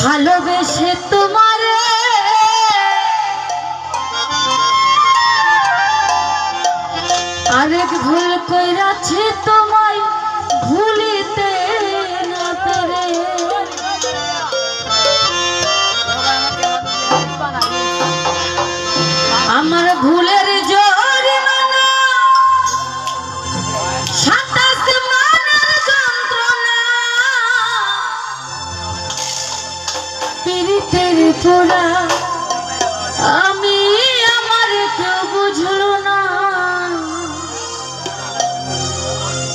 ভালোবেসে তোমারে আরেক ভুল কইরাছি তোমায় ভুলিতে না পেরে আমার ভুলের জরিমানা 27 মানের যন্ত্রণা পীড়িতের পোড়া আমি আমার কেউ বুঝলো না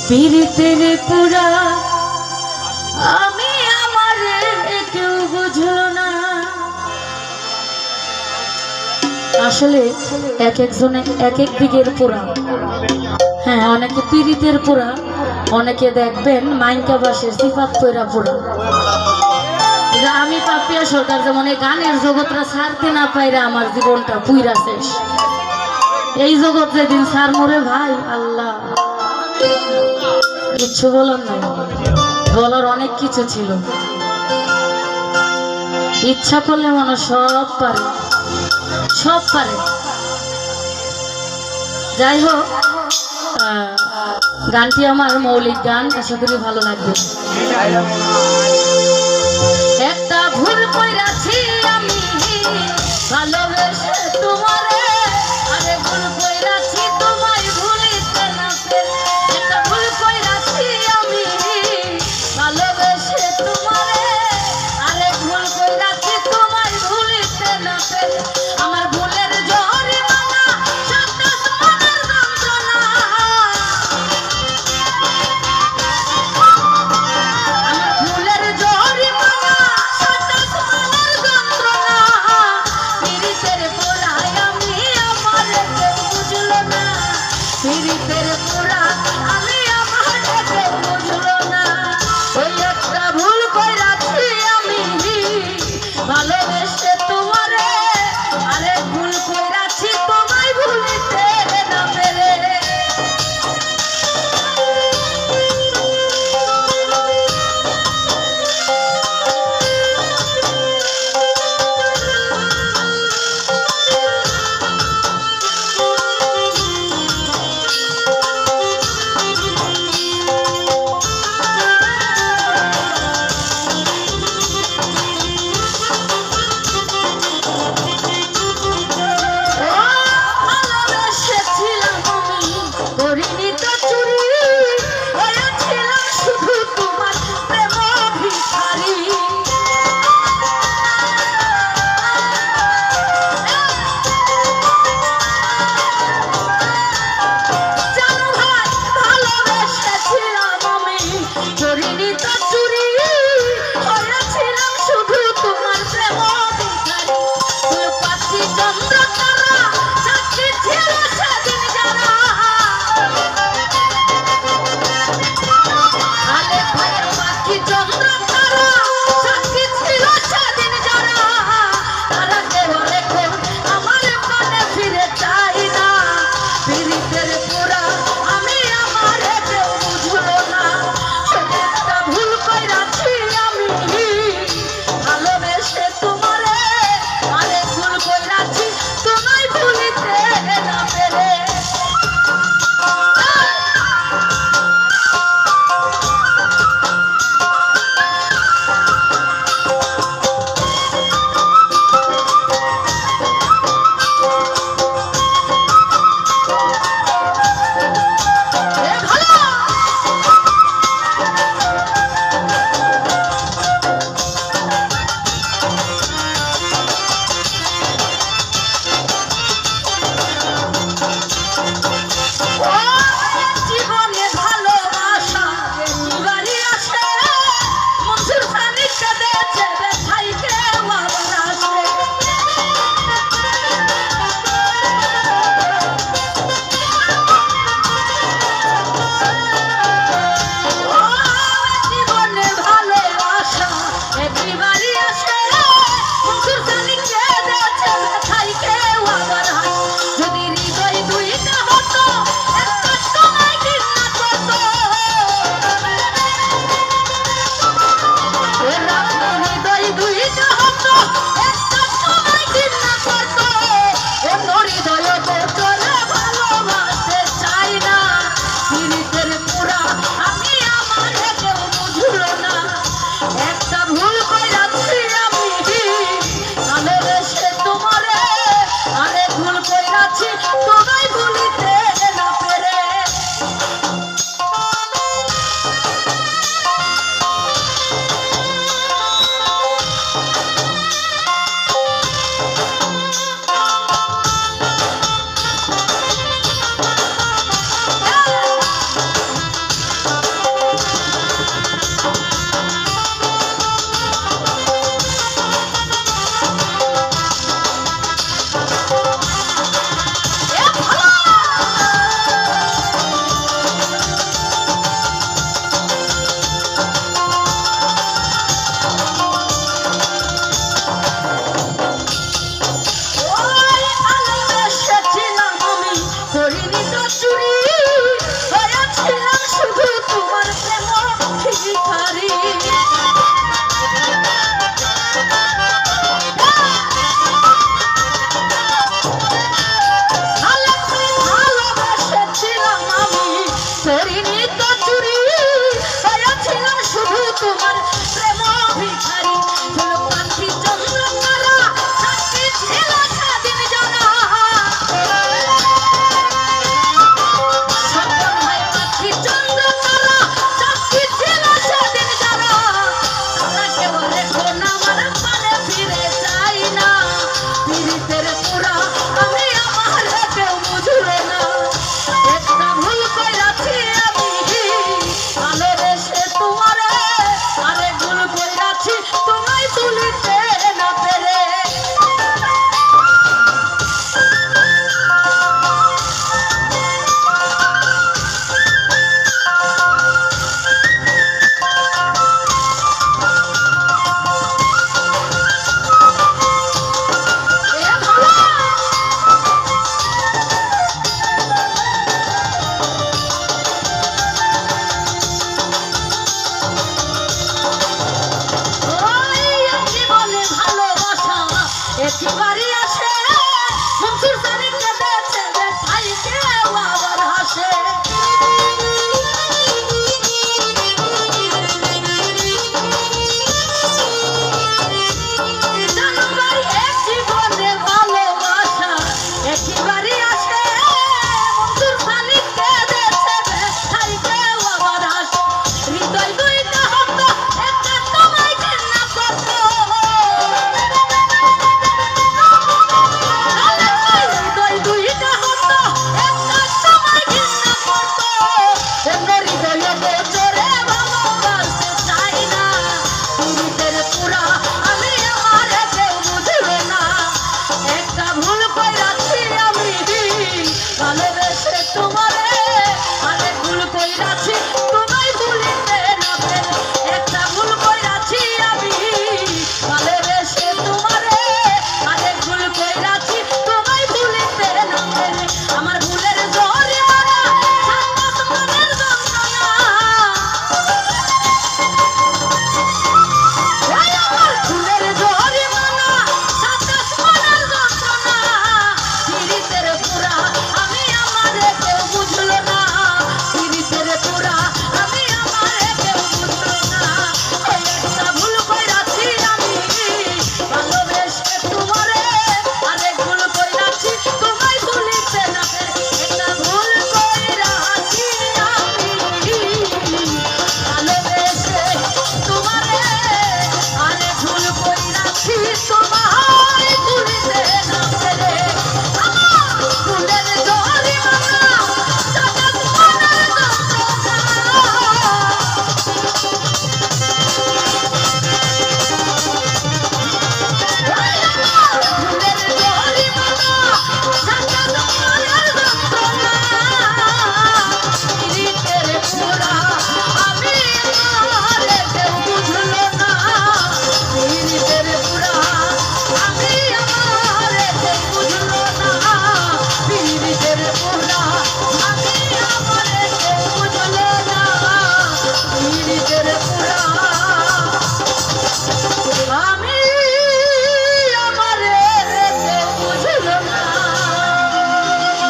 পীড়িতের পোড়া আমি আমার কেউ বুঝলো না। আসলে এক একজনে এক এক দিকের পোড়া। হ্যাঁ, অনেকে পীড়িতের পোড়া, অনেকে দেখবেন মাইনকা বাসের সিফাত পয়রা পোড়া। আমি পাপিয়া সরকার যেমন এই গানের জগৎটা ছাড়তে না পাইরা আমার জীবনটা পুইরা শেষ। এই জগৎ যেদিন সার মরে ভাই আল্লাহ কিচ্ছু বলার নাই, বলার অনেক কিছু ছিল। ইচ্ছা করলে মানুষ সব পারে, সব পারে। যাই হোক, গানটি আমার মৌলিক গান, আশা করি ভালো লাগবে। একটা ভুল কইরাছি আমি ভালোবেসে তোমারে আরে ভুল কইরাছি তোমায় ভুলিতে না পেরে একটা ভুল কইরাছি আমি ভালোবেসে তোমারে আরে ভুল কইরাছি তোমায় ভুলিতে না পেরে আমার ভুলের জরিমানা 27 মানের যন্ত্রণা আমার ভুলের জরিমানা 27 মানের যন্ত্রণা পীড়িতের পোড়ায় আমি আমার কেউ বুঝলো না পীড়িতের পোড়া আমি আমার কেউ বুঝলো না ওই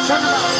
ধন্যবাদ।